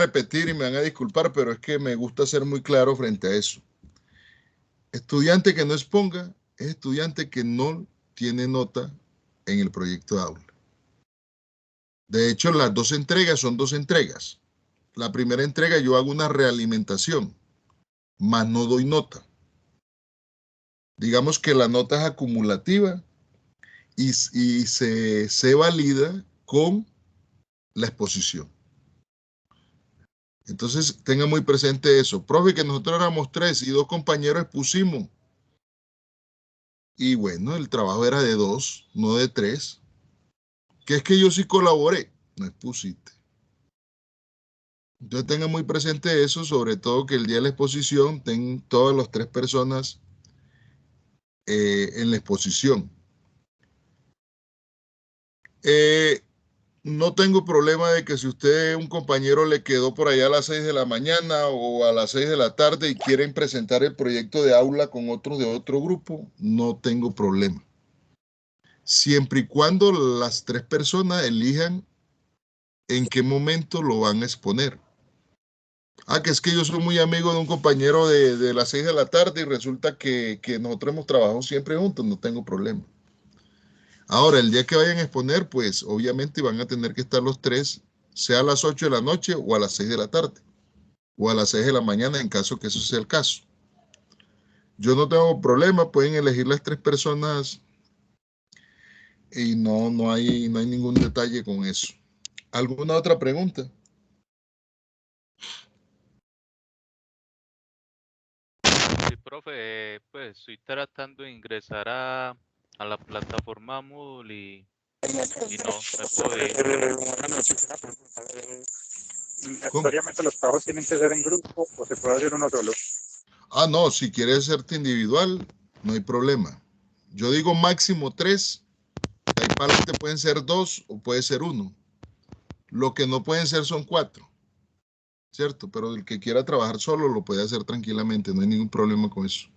repetir y me van a disculpar, pero es que me gusta ser muy claro frente a eso. Estudiante que no exponga es estudiante que no tiene nota en el proyecto de aula. De hecho, las dos entregas son dos entregas. La primera entrega yo hago una realimentación, más no doy nota. Digamos que la nota es acumulativa y se valida con la exposición. Entonces, tenga muy presente eso. Profe, que nosotros éramos 3 y 2 compañeros expusimos. Y bueno, el trabajo era de 2, no de 3. Que es que yo sí colaboré, no expusiste. Entonces, tenga muy presente eso, sobre todo que el día de la exposición tengan todas las 3 personas en la exposición. No tengo problema de que si usted, un compañero le quedó por allá a las 6 de la mañana o a las 6 de la tarde y quieren presentar el proyecto de aula con otros de otro grupo, no tengo problema. Siempre y cuando las 3 personas elijan en qué momento lo van a exponer. Ah, que es que yo soy muy amigo de un compañero de las 6 de la tarde y resulta que nosotros hemos trabajado siempre juntos, no tengo problema. Ahora, el día que vayan a exponer, pues obviamente van a tener que estar los 3, sea a las 8 de la noche o a las 6 de la tarde, o a las 6 de la mañana en caso que eso sea el caso. Yo no tengo problema, pueden elegir las 3 personas y no hay ningún detalle con eso. ¿Alguna otra pregunta? Sí, profe, pues estoy tratando de ingresar a la plataforma Moodle y no me puedo ir. Buenas noches. ¿Necesariamente los trabajos tienen que ser en grupo o se puede hacer uno solo? Ah, no, si quieres hacerte individual, no hay problema. Yo digo máximo 3, de ahí para adelante pueden ser 2 o puede ser 1. Lo que no pueden ser son 4, ¿cierto? Pero el que quiera trabajar solo lo puede hacer tranquilamente, no hay ningún problema con eso.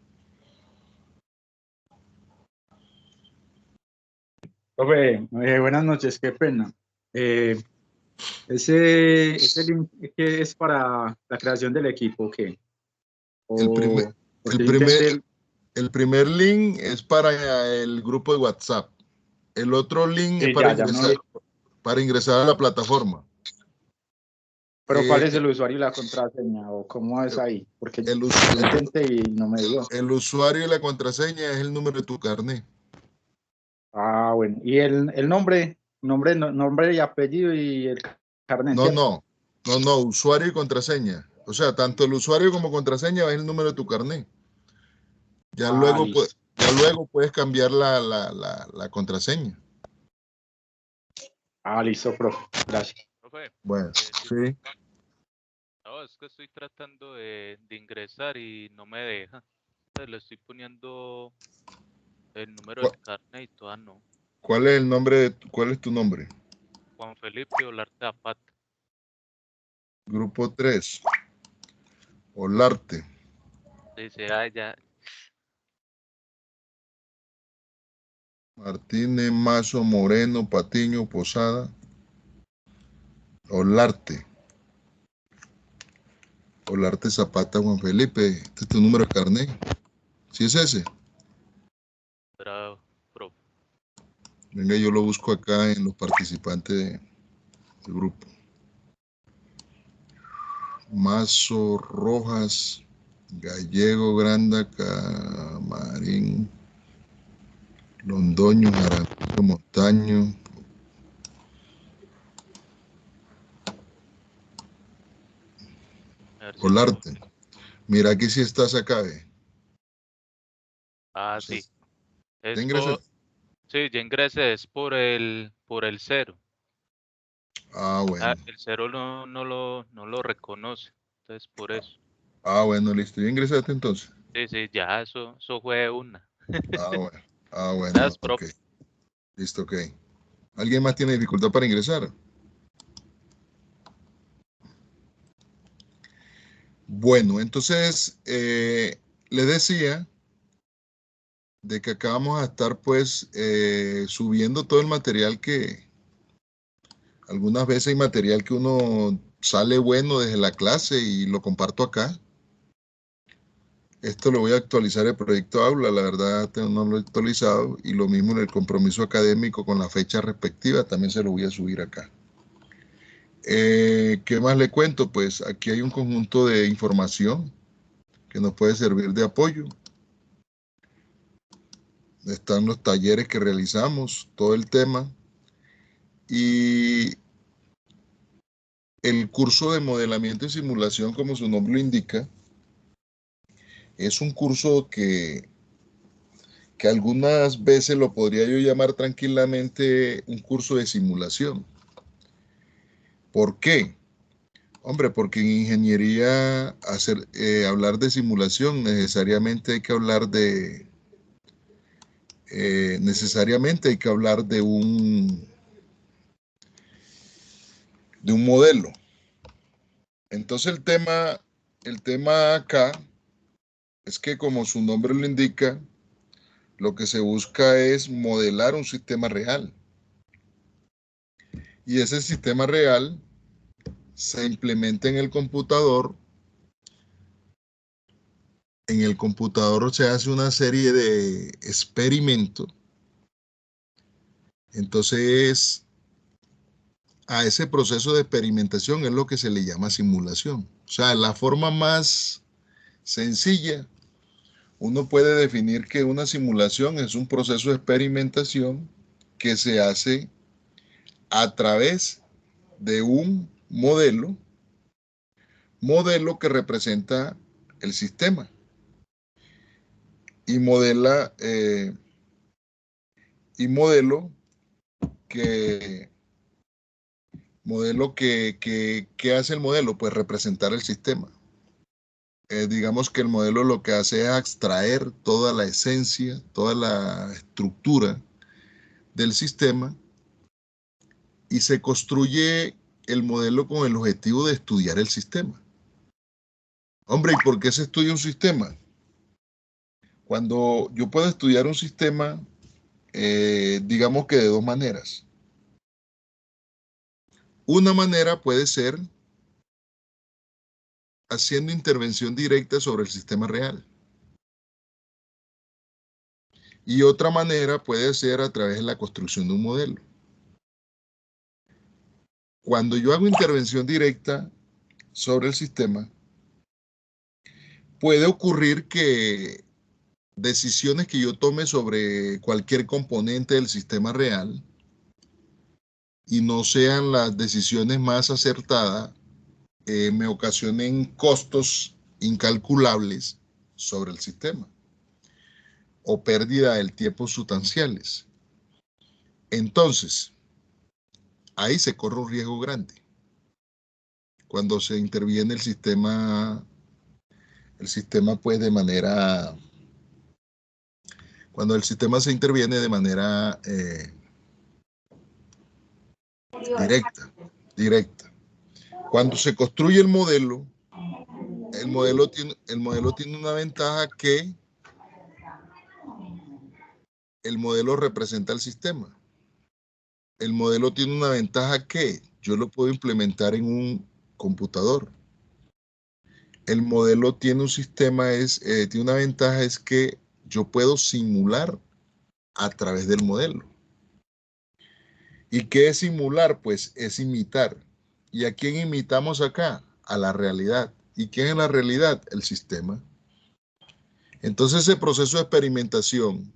Profe, buenas noches, qué pena. Ese link que es para la creación del equipo, ¿qué? El primer, Porque el, primer, el primer link es para el grupo de WhatsApp. El otro link sí, es para ingresar a la plataforma. Pero ¿cuál es el usuario y la contraseña? ¿O cómo es ahí? Porque yo intenté y no me dio. El usuario y la contraseña es el número de tu carnet. Ah, bueno. ¿Y el nombre y apellido y el carnet? No, usuario y contraseña. O sea, tanto el usuario como contraseña es el número de tu carnet. Ya luego puedes cambiar la contraseña. Ah, listo, profe. Gracias. Profe, Bueno, sí. no, es que estoy tratando de ingresar y no me deja. Entonces, le estoy poniendo el número del carnet y toda no. ¿Cuál es el nombre cuál es tu nombre? Juan Felipe Olarte Zapata. Grupo 3. Olarte. Dice, ya. Martínez, Mazo, Moreno, Patiño, Posada. Olarte. Olarte Zapata, Juan Felipe. Este es tu número de carnet. ¿Sí es ese? Bravo, profe. Venga, yo lo busco acá en los participantes del grupo. Mazo, Rojas, Gallego, Granda, Camarín, Londoño, Jaramillo, Montaño. A ver si lo... Olarte. Mira aquí si estás acá, Ah, O sea, sí. ¿te Es ingresas? por... Sí, ya ingresé, es por el 0. Ah, bueno. El 0 no lo reconoce. Entonces, por eso. Ah, bueno, listo. ¿Ya ingresaste entonces? Sí, ya, eso fue una. Ah, bueno. Ah, bueno, Gracias, ok. profe. Listo, ok. ¿Alguien más tiene dificultad para ingresar? Bueno, entonces, les decía de que acá vamos a estar pues subiendo todo el material algunas veces hay material que uno sale bueno desde la clase y lo comparto acá. Esto lo voy a actualizar el proyecto aula, la verdad no lo he actualizado, y lo mismo en el compromiso académico con la fecha respectiva, también se lo voy a subir acá. ¿Qué más le cuento? Pues aquí hay un conjunto de información que nos puede servir de apoyo. Están los talleres que realizamos, todo el tema, y el curso de modelamiento y simulación, como su nombre lo indica, es un curso que algunas veces lo podría yo llamar tranquilamente un curso de simulación. ¿Por qué? Hombre, porque en ingeniería hablar de simulación necesariamente hay que hablar de un modelo. Entonces el tema acá es que, como su nombre lo indica, lo que se busca es modelar un sistema real. Y ese sistema real se implementa en el computador. En el computador se hace una serie de experimentos. Entonces, a ese proceso de experimentación es lo que se le llama simulación. O sea, la forma más sencilla, uno puede definir que una simulación es un proceso de experimentación que se hace a través de un modelo que representa el sistema y modelo que ¿qué hace el modelo? Pues representar el sistema. Digamos que el modelo lo que hace es extraer toda la esencia, toda la estructura del sistema, y se construye el modelo con el objetivo de estudiar el sistema. Hombre, ¿y por qué se estudia un sistema? Cuando yo puedo estudiar un sistema, digamos que de dos maneras. Una manera puede ser haciendo intervención directa sobre el sistema real. Y otra manera puede ser a través de la construcción de un modelo. Cuando yo hago intervención directa sobre el sistema, puede ocurrir que decisiones que yo tome sobre cualquier componente del sistema real y no sean las decisiones más acertadas, me ocasionen costos incalculables sobre el sistema o pérdida del tiempo sustanciales. Entonces, ahí se corre un riesgo grande. Cuando se interviene el sistema pues cuando el sistema se interviene de manera directa. Cuando se construye el modelo tiene una ventaja, que el modelo representa el sistema. El modelo tiene una ventaja que yo lo puedo implementar en un computador. El modelo tiene un sistema, tiene una ventaja, es que yo puedo simular a través del modelo. ¿Y qué es simular? Pues es imitar. ¿Y a quién imitamos acá? A la realidad. ¿Y quién es la realidad? El sistema. Entonces, ese proceso de experimentación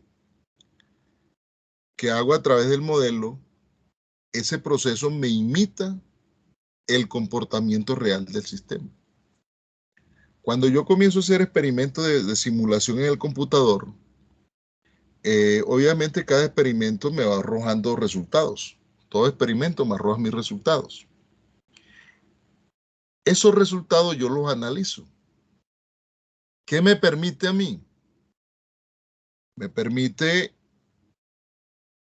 que hago a través del modelo, ese proceso me imita el comportamiento real del sistema. Cuando yo comienzo a hacer experimentos de simulación en el computador, obviamente cada experimento me va arrojando resultados. Todo experimento me arroja mis resultados. Esos resultados yo los analizo. ¿Qué me permite a mí? Me permite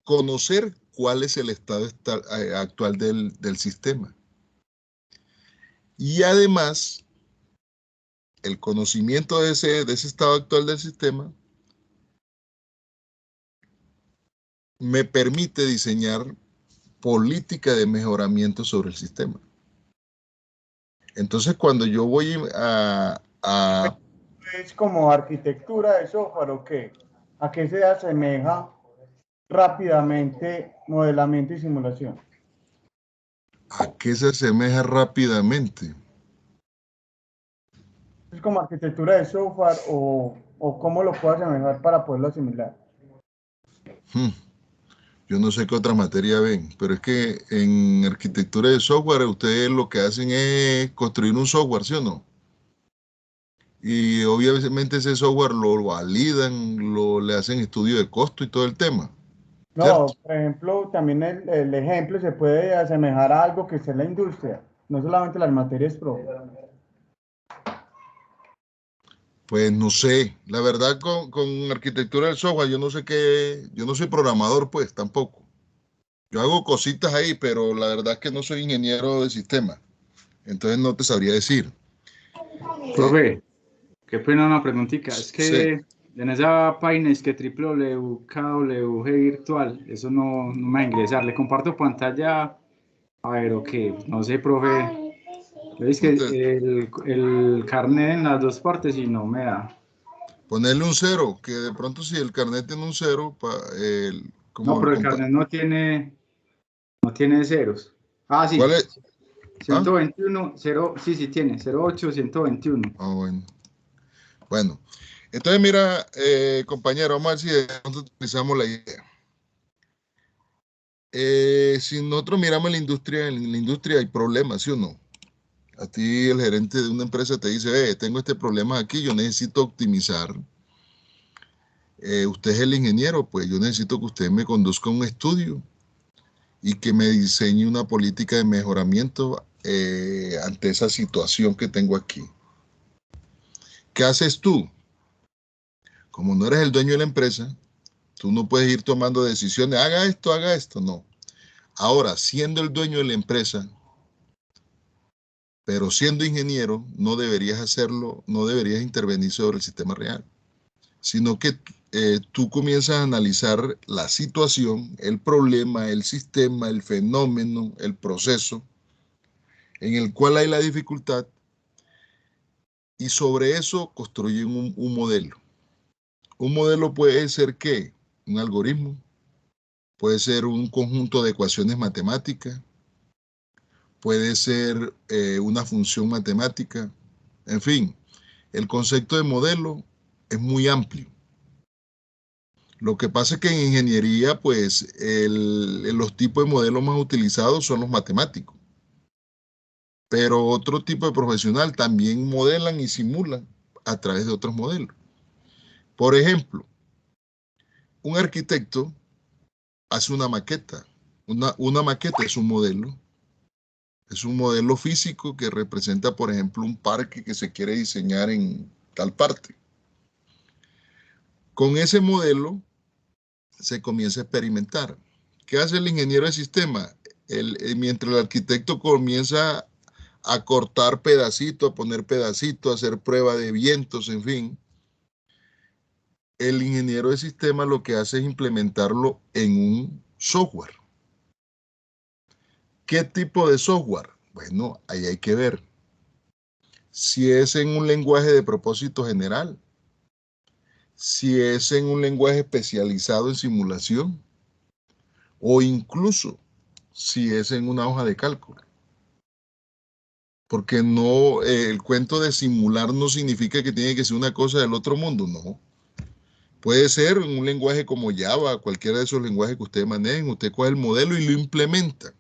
conocer cuál es el estado actual del sistema. Y además, el conocimiento de ese estado actual del sistema me permite diseñar política de mejoramiento sobre el sistema. Entonces, cuando yo voy a ¿Es como arquitectura de software o qué? ¿A qué se asemeja rápidamente modelamiento y simulación? ¿A qué se asemeja rápidamente? ¿Es como arquitectura de software o cómo lo puedo asemejar para poderlo asimilar? Yo no sé qué otra materia ven, pero es que en arquitectura de software ustedes lo que hacen es construir un software, ¿sí o no? Y obviamente ese software lo validan, le hacen estudio de costo y todo el tema, No, ¿cierto? por ejemplo, también el ejemplo se puede asemejar a algo que es en la industria, no solamente las materias pro. Pues no sé, la verdad con arquitectura del software yo no sé qué, yo no soy programador pues tampoco. Yo hago cositas ahí, pero la verdad es que no soy ingeniero de sistema, entonces no te sabría decir. Profe, qué pena una preguntita. Es Sí, que en esa página es que www.kwg virtual, eso no me va a ingresar. Le comparto pantalla. A ver, ok, no sé, profe. Veis que no te, el carnet en las dos partes y no me da. ponerle un cero, que de pronto si el carnet tiene un cero, No, como el pero el carnet no tiene ceros. Ah, ¿cuál sí. es? ¿Ah? 121, 0, sí, sí tiene. 08, 121. Ah, bueno. Bueno, entonces mira, compañero, vamos a ver si de pronto utilizamos la idea. Si nosotros miramos la industria, en la industria hay problemas, ¿sí o no? A ti el gerente de una empresa te dice, tengo este problema aquí, yo necesito optimizar. Usted es el ingeniero, pues yo necesito que usted me conduzca a un estudio y que me diseñe una política de mejoramiento ante esa situación que tengo aquí. ¿Qué haces tú? Como no eres el dueño de la empresa, tú no puedes ir tomando decisiones, haga esto, no. Ahora, siendo el dueño de la empresa, pero siendo ingeniero, no deberías hacerlo, no deberías intervenir sobre el sistema real, sino que tú comienzas a analizar la situación, el problema, el sistema, el fenómeno, el proceso en el cual hay la dificultad y sobre eso construyen un modelo. Un modelo puede ser ¿qué? Un algoritmo, puede ser un conjunto de ecuaciones matemáticas, puede ser una función matemática, en fin, el concepto de modelo es muy amplio. Lo que pasa es que en ingeniería, pues, los tipos de modelos más utilizados son los matemáticos, pero otro tipo de profesional también modelan y simulan a través de otros modelos. Por ejemplo, un arquitecto hace una maqueta. Una maqueta es un modelo físico que representa, por ejemplo, un parque que se quiere diseñar en tal parte. Con ese modelo se comienza a experimentar. ¿Qué hace el ingeniero de sistema? Mientras el arquitecto comienza a cortar pedacitos, a poner pedacitos, a hacer prueba de vientos, en fin, el ingeniero de sistema lo que hace es implementarlo en un software. ¿Qué tipo de software? Bueno, ahí hay que ver. Si es en un lenguaje de propósito general, si es en un lenguaje especializado en simulación o incluso si es en una hoja de cálculo. Porque no, el cuento de simular no significa que tiene que ser una cosa del otro mundo, no. Puede ser en un lenguaje como Java, cualquiera de esos lenguajes que ustedes manejen, usted coge el modelo y lo implementa.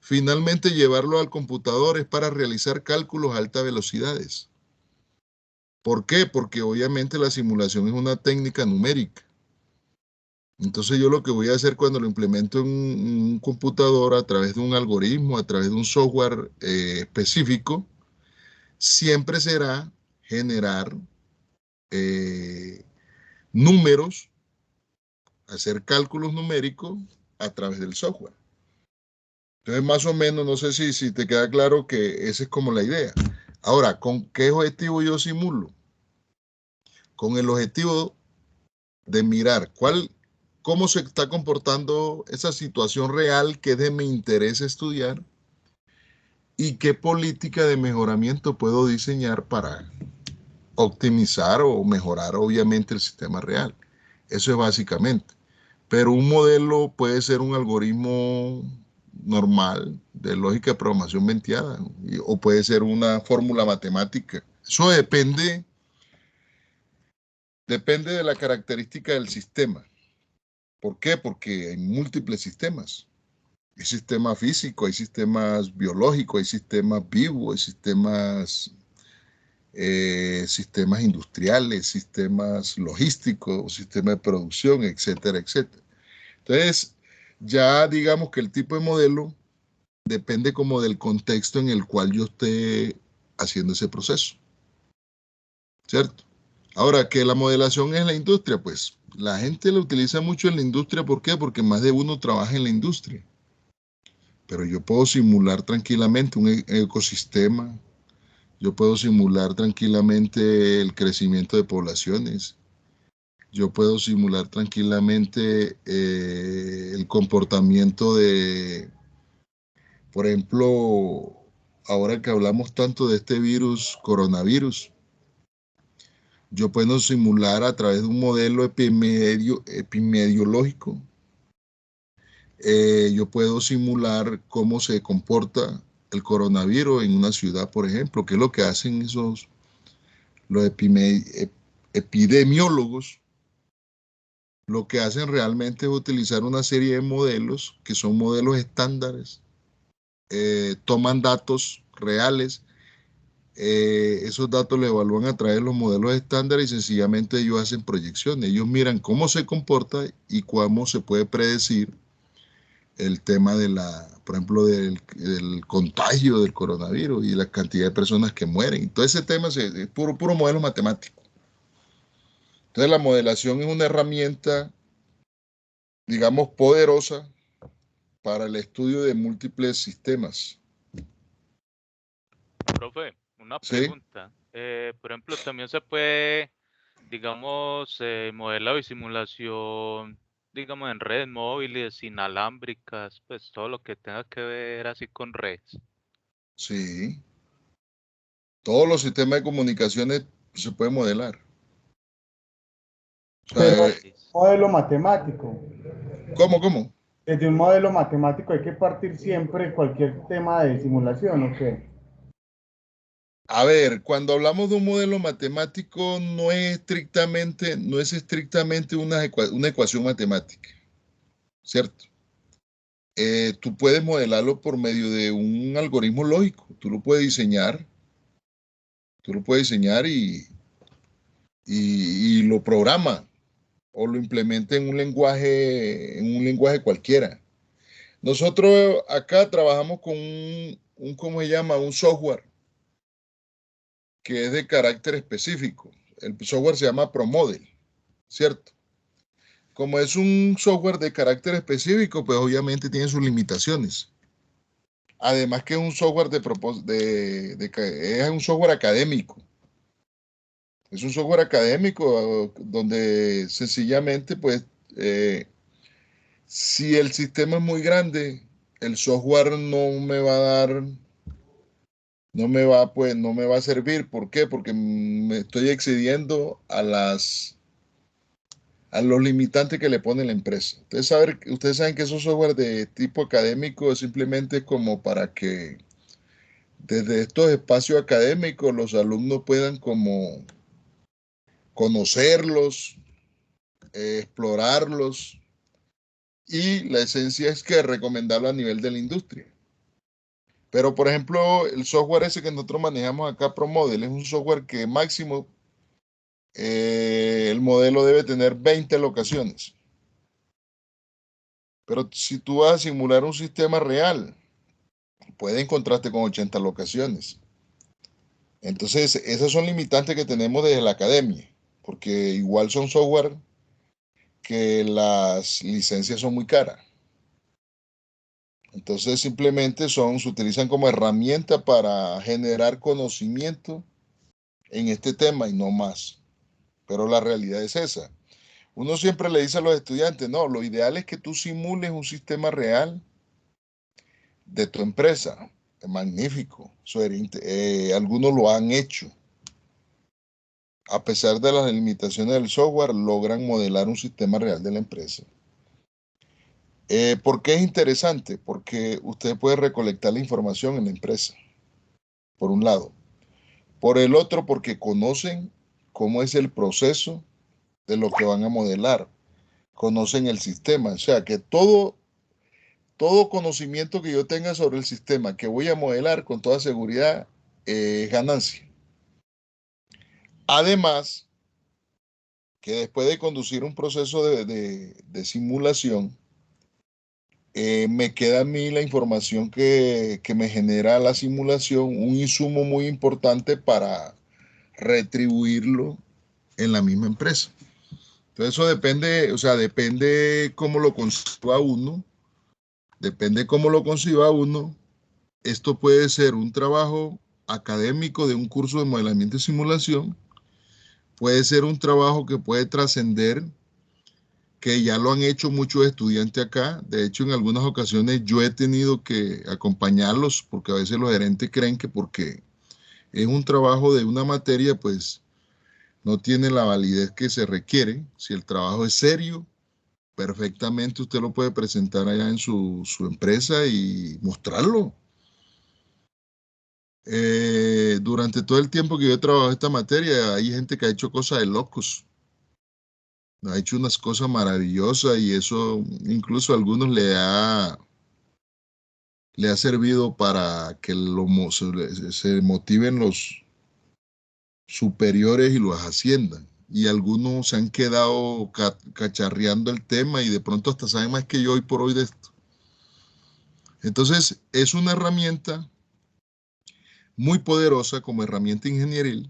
Finalmente, llevarlo al computador es para realizar cálculos a altas velocidades. ¿Por qué? Porque obviamente la simulación es una técnica numérica. Entonces yo lo que voy a hacer cuando lo implemento en un computador a través de un algoritmo, a través de un software específico, siempre será generar números, hacer cálculos numéricos a través del software. Entonces, más o menos, no sé si te queda claro que esa es como la idea. Ahora, ¿con qué objetivo yo simulo? Con el objetivo de mirar cómo se está comportando esa situación real que es de mi interés estudiar y qué política de mejoramiento puedo diseñar para optimizar o mejorar obviamente el sistema real. Eso es básicamente. Pero un modelo puede ser un algoritmo normal de lógica de programación venteada o puede ser una fórmula matemática. Eso depende de la característica del sistema. ¿Por qué? Porque hay múltiples sistemas. Hay sistemas físicos, hay sistemas biológicos, hay sistemas vivos, hay sistemas industriales, sistemas logísticos, sistemas de producción, etcétera, etcétera. Entonces, ya digamos que el tipo de modelo depende como del contexto en el cual yo esté haciendo ese proceso, ¿cierto? Ahora, que la modelación es la industria, pues la gente la utiliza mucho en la industria, ¿por qué? Porque más de uno trabaja en la industria. Pero yo puedo simular tranquilamente un ecosistema, yo puedo simular tranquilamente el crecimiento de poblaciones, yo puedo simular tranquilamente el comportamiento de, por ejemplo, ahora que hablamos tanto de este virus, coronavirus, yo puedo simular a través de un modelo epidemiológico, yo puedo simular cómo se comporta el coronavirus en una ciudad, por ejemplo, que es lo que hacen los epidemiólogos. Lo que hacen realmente es utilizar una serie de modelos que son modelos estándares, toman datos reales, esos datos los evalúan a través de los modelos estándares y sencillamente ellos hacen proyecciones. Ellos miran cómo se comporta y cómo se puede predecir el tema por ejemplo, del contagio del coronavirus y la cantidad de personas que mueren. Todo ese tema es puro modelo matemático. Entonces la modelación es una herramienta, digamos, poderosa para el estudio de múltiples sistemas. Profe, una ¿Sí? pregunta. Por ejemplo, también se puede, digamos, modelado y simulación, digamos, en redes móviles, inalámbricas, pues todo lo que tenga que ver así con redes. Sí. Todos los sistemas de comunicaciones se pueden modelar. O Pero sea, Listo. modelo matemático. ¿cómo? Desde un modelo matemático hay que partir siempre cualquier tema de simulación, ¿o qué? A ver, cuando hablamos de un modelo matemático no es estrictamente una ecuación matemática, ¿cierto? Tú puedes modelarlo por medio de un algoritmo lógico. Tú lo puedes diseñar y lo programa o lo implementa en un lenguaje cualquiera. Nosotros acá trabajamos con ¿cómo se llama? Un software que es de carácter específico. El software se llama ProModel, ¿cierto? Como es un software de carácter específico, pues obviamente tiene sus limitaciones. Además que es un software es un software académico. Es un software académico donde sencillamente, pues, si el sistema es muy grande, el software no me va a servir. ¿Por qué? Porque me estoy excediendo a los limitantes que le pone la empresa. Ustedes saben que esos software de tipo académico es simplemente como para que desde estos espacios académicos los alumnos puedan como conocerlos, explorarlos y la esencia es que recomendarlo a nivel de la industria. Pero, por ejemplo, el software ese que nosotros manejamos acá, ProModel, es un software que máximo el modelo debe tener 20 locaciones. Pero si tú vas a simular un sistema real, puede encontrarte con 80 locaciones. Entonces, esas son limitantes que tenemos desde la academia, porque igual son software que las licencias son muy caras. Entonces, simplemente se utilizan como herramienta para generar conocimiento en este tema y no más. Pero la realidad es esa. Uno siempre le dice a los estudiantes, no, lo ideal es que tú simules un sistema real de tu empresa. Magnífico. Algunos lo han hecho. A pesar de las limitaciones del software, logran modelar un sistema real de la empresa. ¿Por qué es interesante? Porque usted puede recolectar la información en la empresa, por un lado. Por el otro, porque conocen cómo es el proceso de lo que van a modelar. Conocen el sistema. O sea, que todo conocimiento que yo tenga sobre el sistema que voy a modelar, con toda seguridad, es ganancia. Además, que después de conducir un proceso de simulación, me queda a mí la información que me genera la simulación, un insumo muy importante para retribuirlo en la misma empresa. Entonces eso depende, o sea, depende cómo lo conciba uno, Esto puede ser un trabajo académico de un curso de modelamiento y simulación, puede ser un trabajo que puede trascender, que ya lo han hecho muchos estudiantes acá. De hecho, en algunas ocasiones yo he tenido que acompañarlos porque a veces los gerentes creen que porque es un trabajo de una materia, pues no tiene la validez que se requiere. Si el trabajo es serio, perfectamente usted lo puede presentar allá en su empresa y mostrarlo. Durante todo el tiempo que yo he trabajado esta materia, hay gente que ha hecho cosas de locos. Ha hecho unas cosas maravillosas y eso incluso a algunos le ha servido para que se motiven los superiores y los asciendan. Y algunos se han quedado cacharreando el tema y de pronto hasta saben más que yo hoy por hoy de esto. Entonces, es una herramienta muy poderosa como herramienta ingenieril.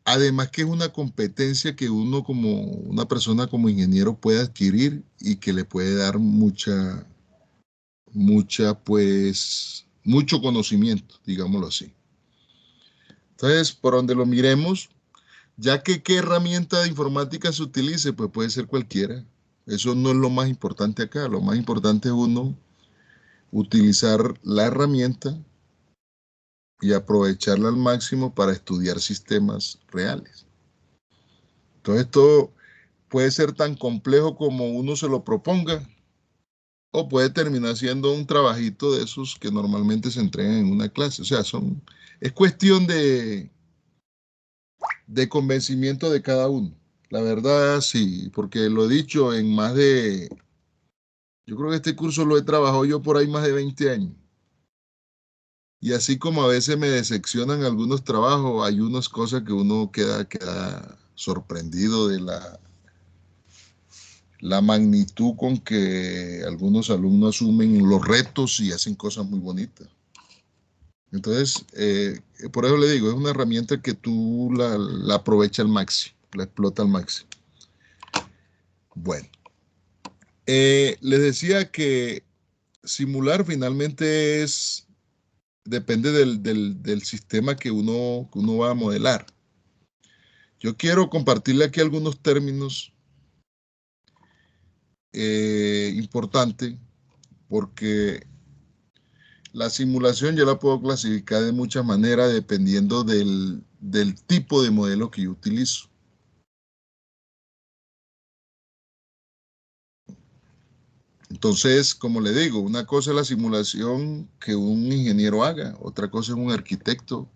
Además que es una competencia que uno como una persona como ingeniero puede adquirir y que le puede dar mucho conocimiento, digámoslo así. Entonces, por donde lo miremos, ya que qué herramienta de informática se utilice, pues puede ser cualquiera. Eso no es lo más importante acá. Lo más importante es uno utilizar la herramienta y aprovecharla al máximo para estudiar sistemas reales. Entonces, esto puede ser tan complejo como uno se lo proponga, o puede terminar siendo un trabajito de esos que normalmente se entregan en una clase. O sea, es cuestión de convencimiento de cada uno. La verdad, sí, porque lo he dicho yo creo que este curso lo he trabajado yo por ahí más de 20 años. Y así como a veces me decepcionan algunos trabajos, hay unas cosas que uno queda sorprendido de la magnitud con que algunos alumnos asumen los retos y hacen cosas muy bonitas. Entonces, por eso le digo, es una herramienta que tú la aprovechas al máximo, la explota al máximo. Bueno, les decía que simular finalmente depende del sistema que uno va a modelar. Yo quiero compartirle aquí algunos términos importantes, porque la simulación yo la puedo clasificar de muchas maneras dependiendo del tipo de modelo que yo utilizo. Entonces, como le digo, una cosa es la simulación que un ingeniero haga, otra cosa es un arquitecto,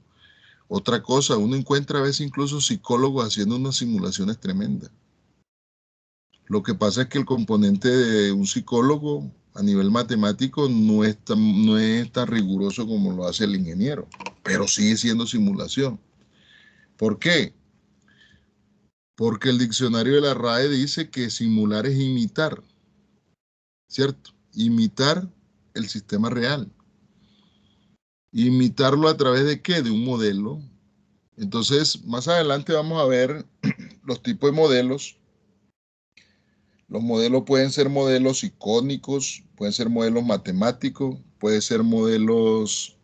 otra cosa, uno encuentra a veces incluso psicólogos haciendo unas simulaciones tremendas. Lo que pasa es que el componente de un psicólogo a nivel matemático no es tan riguroso como lo hace el ingeniero, pero sigue siendo simulación. ¿Por qué? Porque el diccionario de la RAE dice que simular es imitar, ¿cierto? Imitar el sistema real. ¿Imitarlo a través de qué? De un modelo. Entonces, más adelante vamos a ver los tipos de modelos. Los modelos pueden ser modelos icónicos, pueden ser modelos matemáticos, pueden ser modelos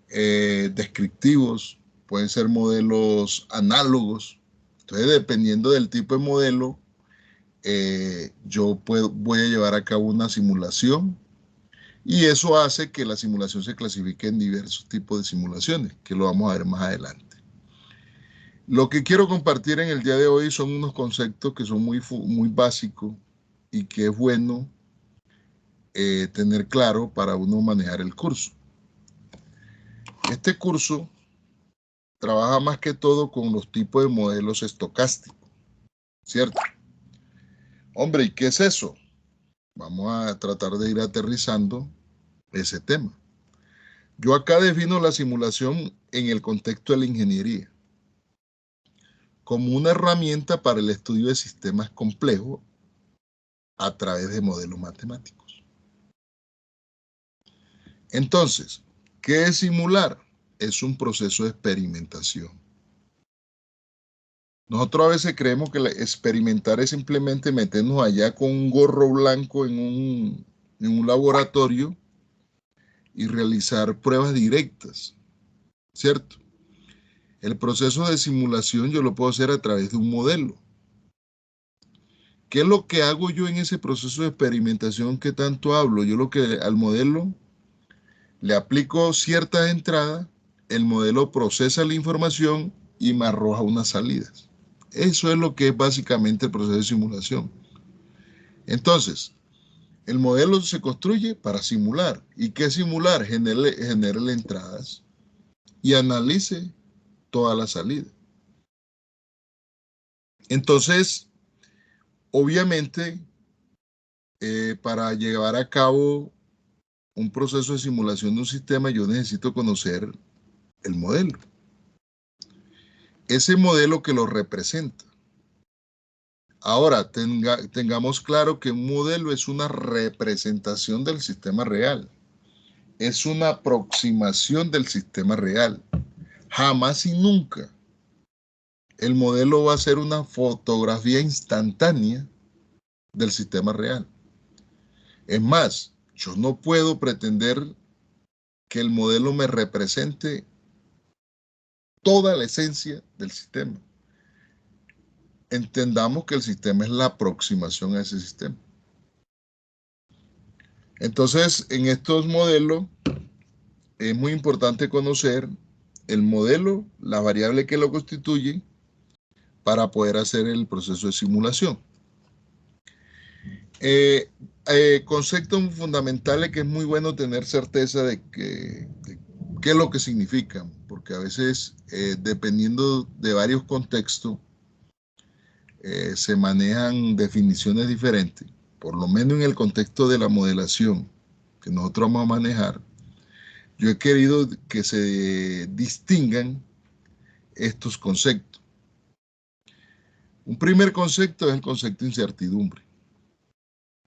descriptivos, pueden ser modelos análogos. Entonces, dependiendo del tipo de modelo, yo voy a llevar a cabo una simulación Y eso hace que la simulación se clasifique en diversos tipos de simulaciones, que lo vamos a ver más adelante. Lo que quiero compartir en el día de hoy son unos conceptos que son muy básicos y que es bueno tener claro para uno manejar el curso. Este curso trabaja más que todo con los tipos de modelos estocásticos, ¿cierto? Hombre, ¿y qué es eso? Vamos a tratar de ir aterrizando ese tema. Yo acá defino la simulación en el contexto de la ingeniería como una herramienta para el estudio de sistemas complejos a través de modelos matemáticos. Entonces, ¿qué es simular? Es un proceso de experimentación. Nosotros a veces creemos que experimentar es simplemente meternos allá con un gorro blanco en un laboratorio y realizar pruebas directas, ¿cierto? El proceso de simulación yo lo puedo hacer a través de un modelo. ¿Qué es lo que hago yo en ese proceso de experimentación que tanto hablo? Yo lo que al modelo le aplico ciertas entradas, el modelo procesa la información y me arroja unas salidas. Eso es lo que es básicamente el proceso de simulación. Entonces, el modelo se construye para simular. ¿Y qué simular? Genere entradas y analice toda la salida. Entonces, obviamente, para llevar a cabo un proceso de simulación de un sistema, yo necesito conocer el modelo. Ese modelo que lo representa. Ahora, tengamos claro que un modelo es una representación del sistema real. Es una aproximación del sistema real. Jamás y nunca el modelo va a ser una fotografía instantánea del sistema real. Es más, yo no puedo pretender que el modelo me represente toda la esencia del sistema. Entendamos que el sistema es la aproximación a ese sistema. Entonces, en estos modelos es muy importante conocer el modelo, las variables que lo constituyen para poder hacer el proceso de simulación. Conceptos fundamentales que es muy bueno tener certeza de qué es lo que significan, porque a veces, dependiendo de varios contextos, se manejan definiciones diferentes. Por lo menos en el contexto de la modelación que nosotros vamos a manejar, yo he querido que se distingan estos conceptos. Un primer concepto es el concepto de incertidumbre,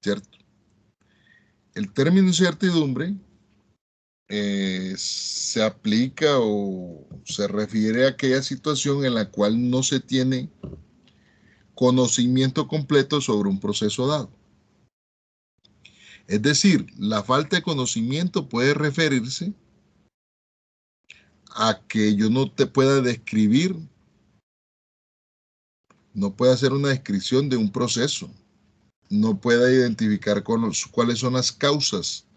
¿cierto? El término incertidumbre se aplica o se refiere a aquella situación en la cual no se tiene conocimiento completo sobre un proceso dado. Es decir, la falta de conocimiento puede referirse a que yo no te pueda describir, no pueda hacer una descripción de un proceso, no pueda identificar cuáles son las causas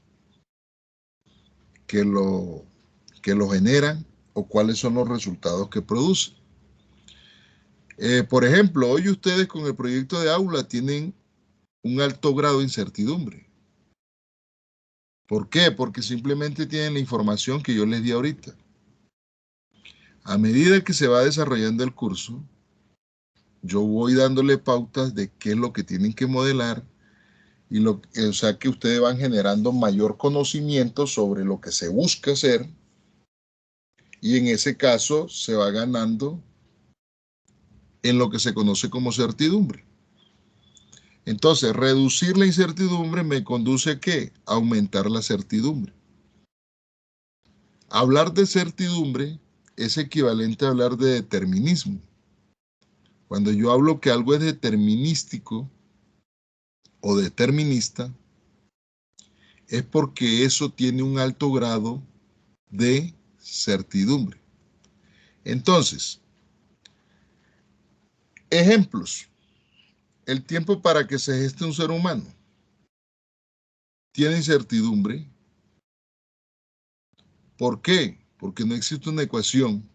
que lo generan o cuáles son los resultados que produce. Por ejemplo, hoy ustedes con el proyecto de aula tienen un alto grado de incertidumbre. ¿Por qué? Porque simplemente tienen la información que yo les di ahorita. A medida que se va desarrollando el curso, yo voy dándole pautas de qué es lo que tienen que modelar y o sea que ustedes van generando mayor conocimiento sobre lo que se busca hacer y en ese caso se va ganando en lo que se conoce como certidumbre. Entonces, reducir la incertidumbre me conduce a ¿qué? A aumentar la certidumbre. Hablar de certidumbre es equivalente a hablar de determinismo. Cuando yo hablo que algo es determinístico o determinista, es porque eso tiene un alto grado de certidumbre. Entonces, ejemplos. El tiempo para que se geste un ser humano tiene incertidumbre ¿Por qué? Porque no existe una ecuación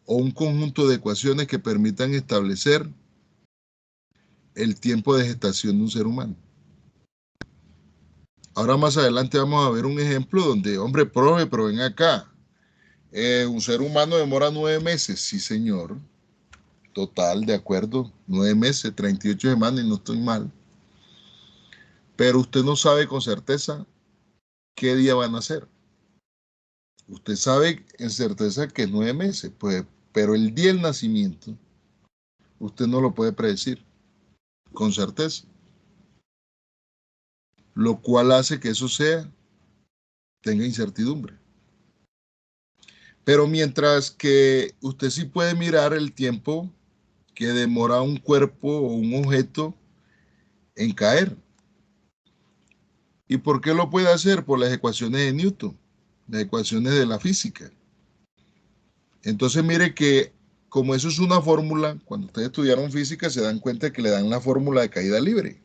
o un conjunto de ecuaciones que permitan establecer el tiempo de gestación de un ser humano. Ahora más adelante vamos a ver un ejemplo donde, hombre, profe, pero ven acá. Un ser humano demora 9 meses, sí señor. Total, de acuerdo. 9 meses, 38 semanas y no estoy mal. Pero usted no sabe con certeza qué día van a ser. Usted sabe en certeza que es 9 meses, pues, pero el día del nacimiento usted no lo puede predecir con certeza. Lo cual hace que eso tenga incertidumbre. Pero mientras que usted sí puede mirar el tiempo que demora un cuerpo o un objeto en caer. ¿Y por qué lo puede hacer? Por las ecuaciones de Newton, las ecuaciones de la física. Entonces mire que como eso es una fórmula, cuando ustedes estudiaron física se dan cuenta que le dan la fórmula de caída libre.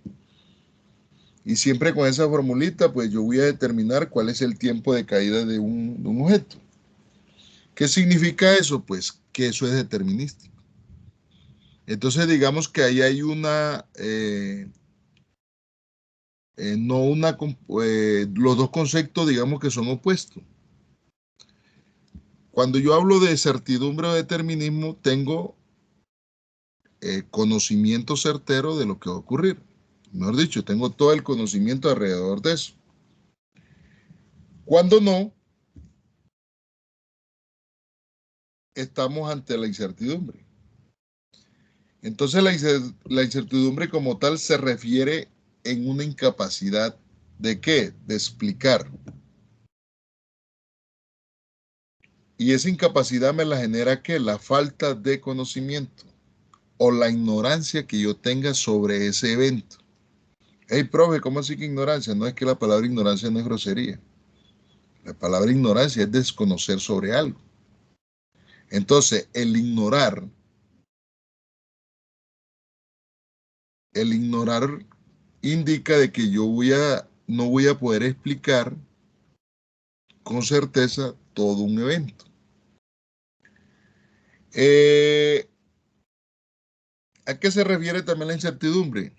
Y siempre con esa formulita, pues yo voy a determinar cuál es el tiempo de caída de un objeto. ¿Qué significa eso? Pues que eso es determinístico. Entonces digamos que ahí hay no una, los dos conceptos digamos que son opuestos. Cuando yo hablo de certidumbre o determinismo, tengo conocimiento certero de lo que va a ocurrir. Mejor dicho, tengo todo el conocimiento alrededor de eso. Cuando no, estamos ante la incertidumbre. Entonces la incertidumbre como tal se refiere en una incapacidad de qué? De explicar. Y esa incapacidad me la genera ¿qué? La falta de conocimiento o la ignorancia que yo tenga sobre ese evento. Hey, profe, ¿cómo así que ignorancia? No es que la palabra ignorancia no es grosería. La palabra ignorancia es desconocer sobre algo. Entonces, el ignorar indica de que no voy a poder explicar con certeza todo un evento. ¿A qué se refiere también la incertidumbre?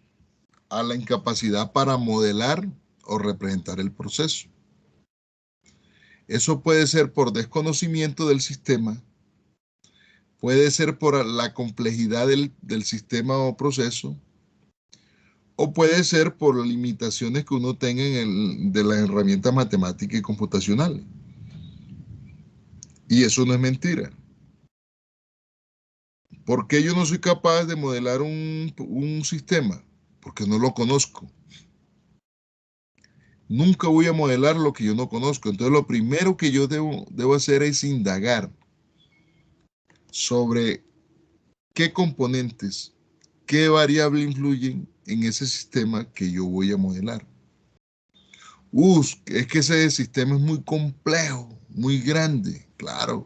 A la incapacidad para modelar o representar el proceso. Eso puede ser por desconocimiento del sistema, puede ser por la complejidad del sistema o proceso, o puede ser por limitaciones que uno tenga de las herramientas matemáticas y computacionales. Y eso no es mentira. ¿Por qué yo no soy capaz de modelar un sistema? Porque no lo conozco. Nunca voy a modelar lo que yo no conozco. Entonces lo primero que yo debo hacer es indagar sobre qué componentes, qué variables influyen en ese sistema que yo voy a modelar. Es que ese sistema es muy complejo, muy grande. Claro,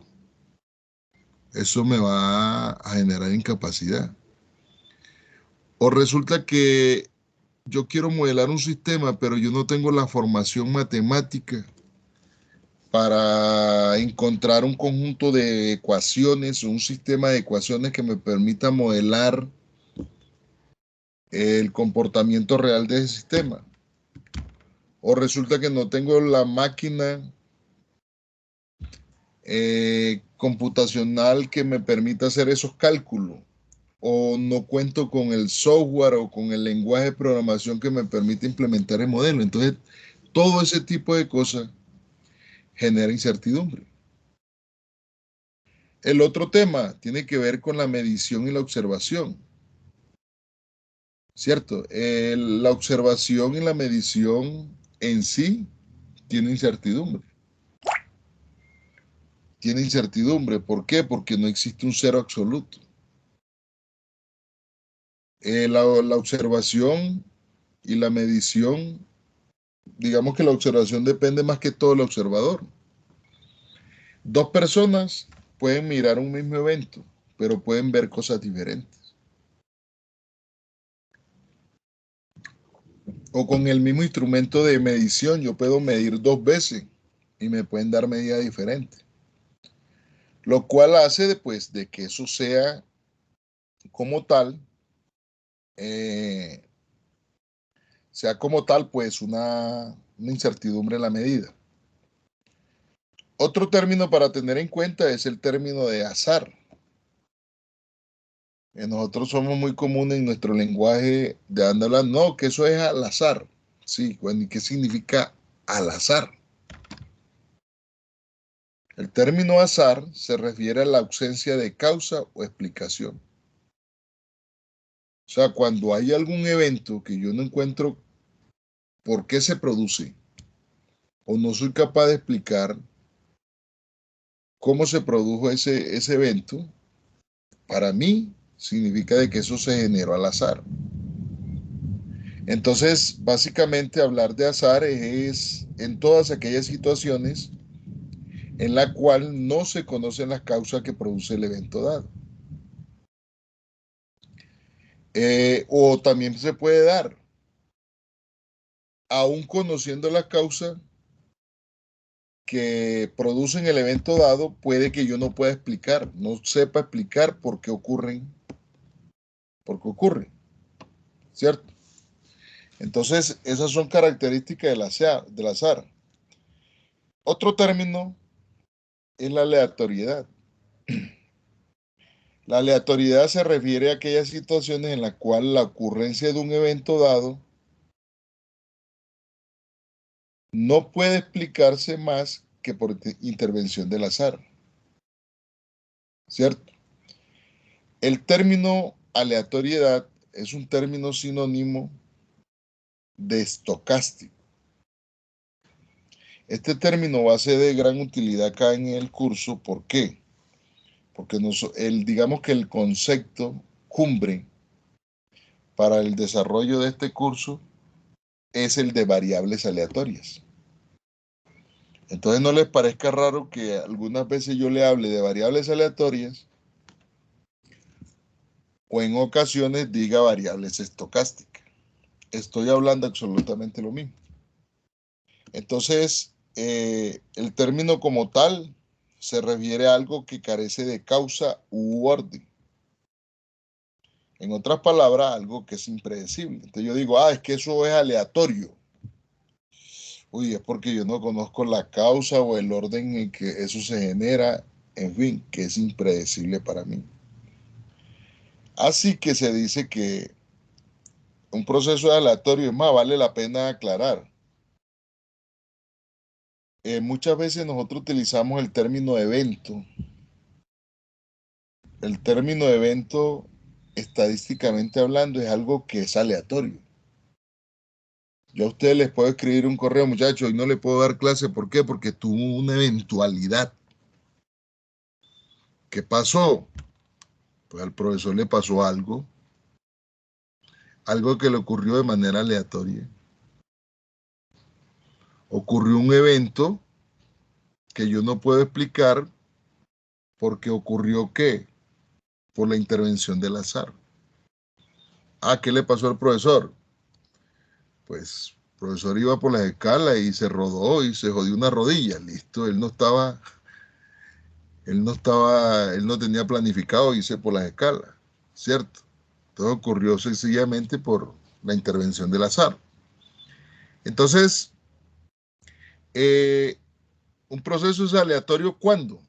eso me va a generar incapacidad. O resulta que yo quiero modelar un sistema, pero yo no tengo la formación matemática para encontrar un conjunto de ecuaciones o un sistema de ecuaciones que me permita modelar el comportamiento real de ese sistema. O resulta que no tengo la máquina computacional que me permita hacer esos cálculos. O no cuento con el software o con el lenguaje de programación que me permite implementar el modelo. Entonces, todo ese tipo de cosas genera incertidumbre. El otro tema tiene que ver con la medición y la observación, ¿cierto? La observación y la medición en sí tiene incertidumbre. Tiene incertidumbre. ¿Por qué? Porque no existe un cero absoluto. La observación y la medición, digamos que la observación depende más que todo del observador. Dos personas pueden mirar un mismo evento, pero pueden ver cosas diferentes. O con el mismo instrumento de medición, yo puedo medir dos veces y me pueden dar medidas diferentes. Lo cual hace pues, de que eso sea como tal, pues una incertidumbre en la medida. Otro término para tener en cuenta es el término de azar. Nosotros somos muy comunes en nuestro lenguaje de hablar, no, que eso es al azar. Sí, bueno, ¿y qué significa al azar? El término azar se refiere a la ausencia de causa o explicación. O sea, cuando hay algún evento que yo no encuentro por qué se produce o no soy capaz de explicar cómo se produjo ese evento, para mí significa de que eso se generó al azar. Entonces, básicamente hablar de azar es en todas aquellas situaciones en la cual no se conocen las causas que produce el evento dado. O también se puede dar, aún conociendo las causas que producen el evento dado, puede que yo no pueda explicar, no sepa explicar por qué ocurren, ¿cierto? Entonces, esas son características del azar. Otro término es la aleatoriedad. La aleatoriedad se refiere a aquellas situaciones en las cuales la ocurrencia de un evento dado no puede explicarse más que por intervención del azar, ¿cierto? El término aleatoriedad es un término sinónimo de estocástico. Este término va a ser de gran utilidad acá en el curso. ¿Por qué? Porque digamos que el concepto cumbre para el desarrollo de este curso es el de variables aleatorias. Entonces no les parezca raro que algunas veces yo le hable de variables aleatorias o en ocasiones diga variables estocásticas. Estoy hablando absolutamente lo mismo. Entonces, el término como tal se refiere a algo que carece de causa u orden. En otras palabras, algo que es impredecible. Entonces yo digo, es que eso es aleatorio. Uy, es porque yo no conozco la causa o el orden en que eso se genera, en fin, que es impredecible para mí. Así que se dice que un proceso aleatorio, es más, vale la pena aclarar. Muchas veces nosotros utilizamos el término evento. El término evento, estadísticamente hablando, es algo que es aleatorio. Yo a ustedes les puedo escribir un correo, muchachos, y no le puedo dar clase. ¿Por qué? Porque tuvo una eventualidad. ¿Qué pasó? Pues al profesor le pasó algo que le ocurrió de manera aleatoria. Ocurrió un evento que yo no puedo explicar porque ocurrió ¿qué? Por la intervención del azar. ¿Qué le pasó al profesor? Pues el profesor iba por las escalas y se rodó y se jodió una rodilla. Listo, él no tenía planificado irse por las escalas, ¿cierto? Todo ocurrió sencillamente por la intervención del azar. Entonces, un proceso es aleatorio ¿cuándo?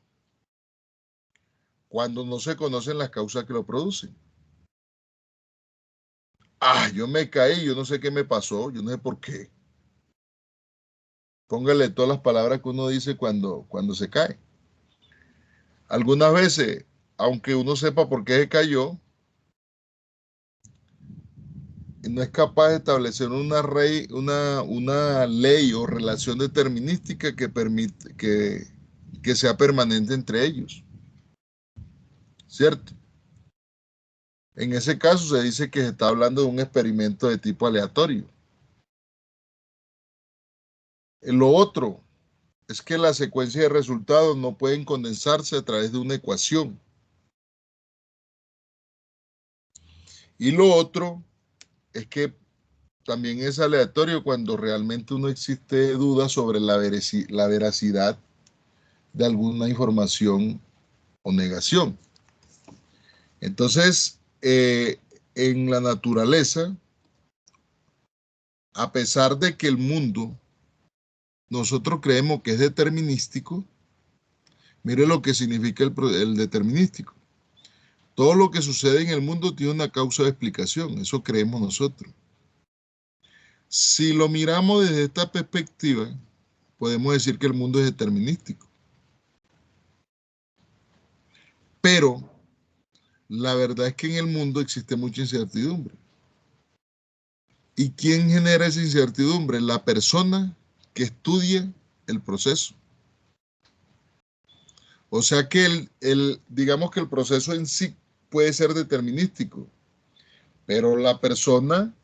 Cuando no se conocen las causas que lo producen. Yo me caí, yo no sé qué me pasó, yo no sé por qué. Póngale todas las palabras que uno dice cuando se cae. Algunas veces, aunque uno sepa por qué se cayó, no es capaz de establecer una ley o relación determinística que permite que sea permanente entre ellos. ¿Cierto? En ese caso se dice que se está hablando de un experimento de tipo aleatorio. Lo otro es que la secuencia de resultados no pueden condensarse a través de una ecuación. Y lo otro es que también es aleatorio cuando realmente no existe duda sobre la veracidad de alguna información o negación. Entonces, en la naturaleza, a pesar de que el mundo nosotros creemos que es determinístico, mire lo que significa el determinístico. Todo lo que sucede en el mundo tiene una causa de explicación, eso creemos nosotros. Si lo miramos desde esta perspectiva, podemos decir que el mundo es determinístico. Pero la verdad es que en el mundo existe mucha incertidumbre. ¿Y quién genera esa incertidumbre? La persona que estudia el proceso. O sea que digamos que el proceso en sí puede ser determinístico, pero la persona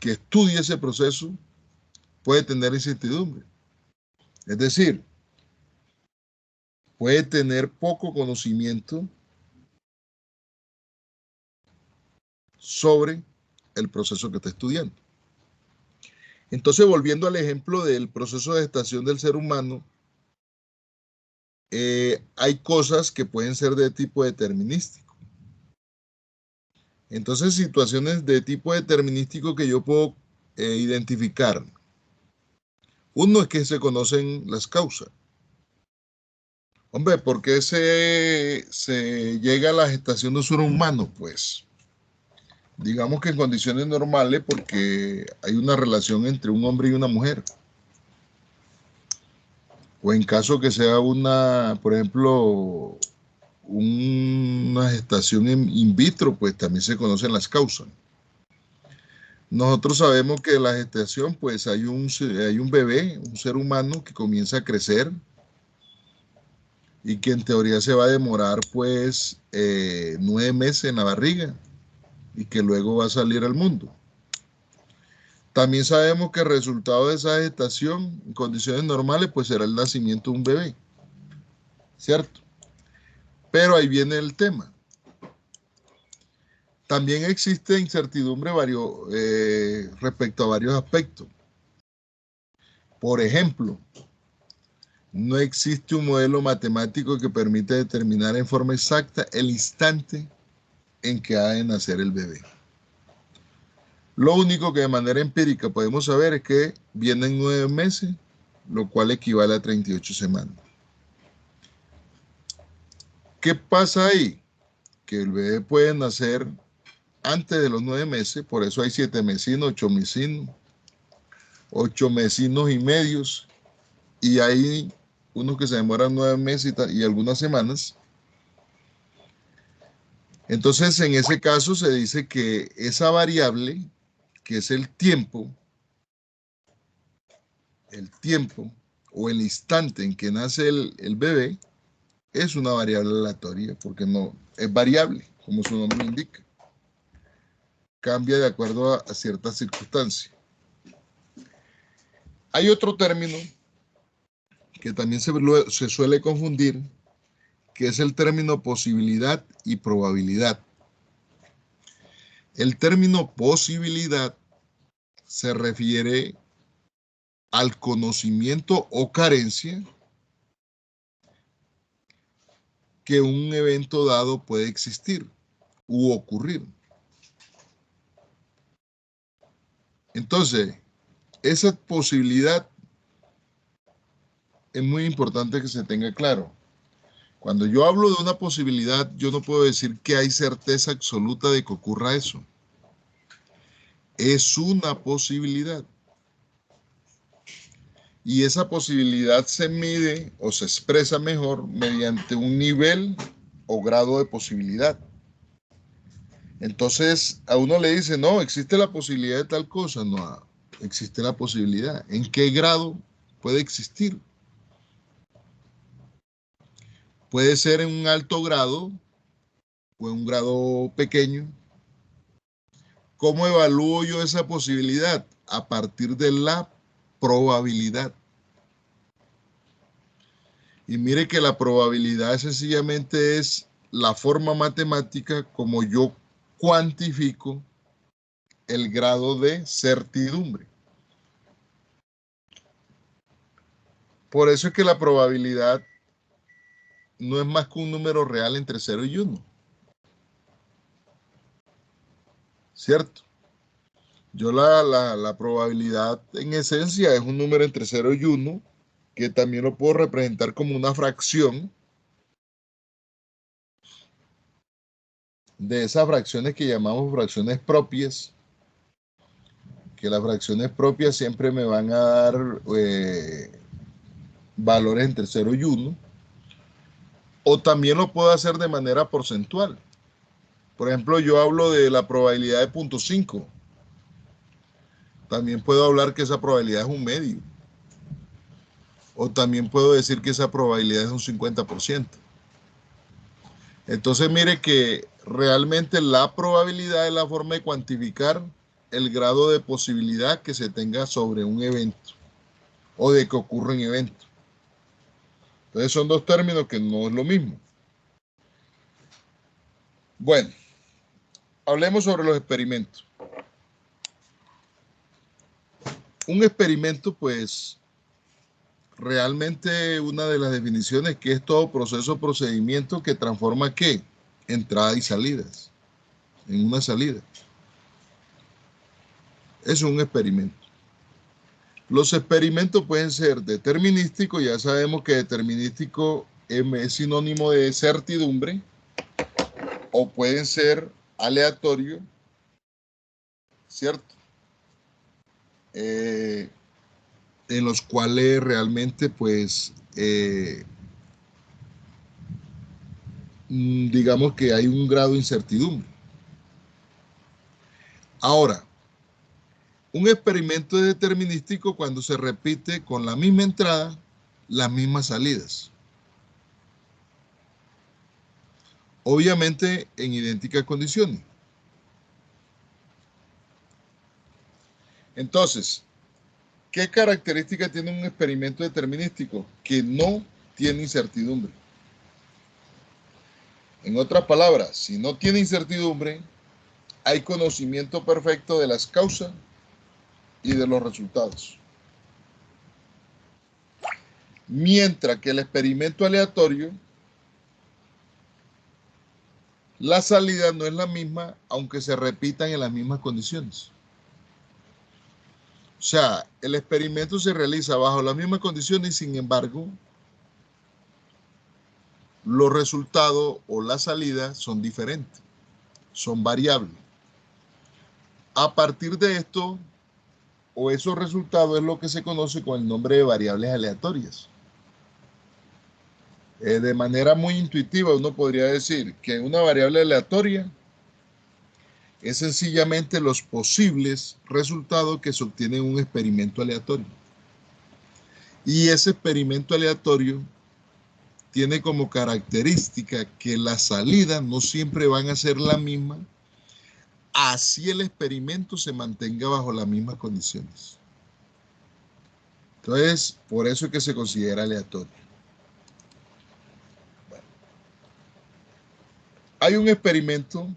que estudia ese proceso puede tener incertidumbre. Es decir, puede tener poco conocimiento sobre el proceso que está estudiando. Entonces, volviendo al ejemplo del proceso de gestación del ser humano, hay cosas que pueden ser de tipo determinístico. Entonces, situaciones de tipo determinístico que yo puedo identificar. Uno es que se conocen las causas. Hombre, ¿por qué se llega a la gestación de un ser humano? Pues, digamos que en condiciones normales, porque hay una relación entre un hombre y una mujer. O en caso que sea por ejemplo, una gestación in vitro, pues también se conocen las causas. Nosotros sabemos que la gestación, pues hay un bebé, un ser humano que comienza a crecer y que en teoría se va a demorar pues 9 meses en la barriga y que luego va a salir al mundo. También sabemos que el resultado de esa gestación en condiciones normales pues será el nacimiento de un bebé, ¿cierto? Pero ahí viene el tema. También existe incertidumbre respecto a varios aspectos. Por ejemplo, no existe un modelo matemático que permita determinar en forma exacta el instante en que ha de nacer el bebé. Lo único que de manera empírica podemos saber es que vienen 9 meses, lo cual equivale a 38 semanas. ¿Qué pasa ahí? Que el bebé puede nacer antes de los 9 meses, por eso hay 7 mesinos, 8 mesinos y medios, y hay unos que se demoran 9 meses y algunas semanas. Entonces, en ese caso se dice que esa variable, que es el tiempo o el instante en que nace el bebé, es una variable aleatoria, porque no es variable, como su nombre lo indica. Cambia de acuerdo a ciertas circunstancias. Hay otro término que también se suele confundir, que es el término posibilidad y probabilidad. El término posibilidad se refiere al conocimiento o carencia que un evento dado puede existir u ocurrir. Entonces, esa posibilidad es muy importante que se tenga claro. Cuando yo hablo de una posibilidad, yo no puedo decir que hay certeza absoluta de que ocurra eso. Es una posibilidad. Y esa posibilidad se mide o se expresa mejor mediante un nivel o grado de posibilidad. Entonces, a uno le dice, no, existe la posibilidad de tal cosa. No, existe la posibilidad. ¿En qué grado puede existir? Puede ser en un alto grado o en un grado pequeño. ¿Cómo evalúo yo esa posibilidad? A partir de la probabilidad. Y mire que la probabilidad sencillamente es la forma matemática como yo cuantifico el grado de certidumbre. Por eso es que la probabilidad no es más que un número real entre 0 y 1. ¿Cierto? Yo la probabilidad en esencia es un número entre 0 y 1, que también lo puedo representar como una fracción de esas fracciones que llamamos fracciones propias, que las fracciones propias siempre me van a dar valores entre 0 y 1, o también lo puedo hacer de manera porcentual. Por ejemplo, yo hablo de la probabilidad de 0.5. También puedo hablar que esa probabilidad es un medio. O también puedo decir que esa probabilidad es un 50%. Entonces, mire que realmente la probabilidad es la forma de cuantificar el grado de posibilidad que se tenga sobre un evento o de que ocurra un evento. Entonces, son dos términos que no es lo mismo. Bueno, hablemos sobre los experimentos. Un experimento, pues, realmente una de las definiciones que es todo proceso o procedimiento que transforma ¿qué? Entradas y salidas en una salida. Es un experimento. Los experimentos pueden ser determinísticos, ya sabemos que determinístico es sinónimo de certidumbre, o pueden ser aleatorios, ¿cierto? En los cuales realmente, pues, digamos que hay un grado de incertidumbre. Ahora, un experimento es determinístico cuando se repite con la misma entrada, las mismas salidas. Obviamente en idénticas condiciones. Entonces, ¿qué característica tiene un experimento determinístico? Que no tiene incertidumbre. En otras palabras, si no tiene incertidumbre, hay conocimiento perfecto de las causas y de los resultados. Mientras que el experimento aleatorio, la salida no es la misma, aunque se repitan en las mismas condiciones. O sea, el experimento se realiza bajo las mismas condiciones y, sin embargo, los resultados o la salida son diferentes, son variables. A partir de esto, o esos resultados, es lo que se conoce con el nombre de variables aleatorias. De manera muy intuitiva, uno podría decir que una variable aleatoria es sencillamente los posibles resultados que se obtienen en un experimento aleatorio. Y ese experimento aleatorio tiene como característica que las salidas no siempre van a ser la misma, así el experimento se mantenga bajo las mismas condiciones. Entonces, por eso es que se considera aleatorio. Bueno, hay un experimento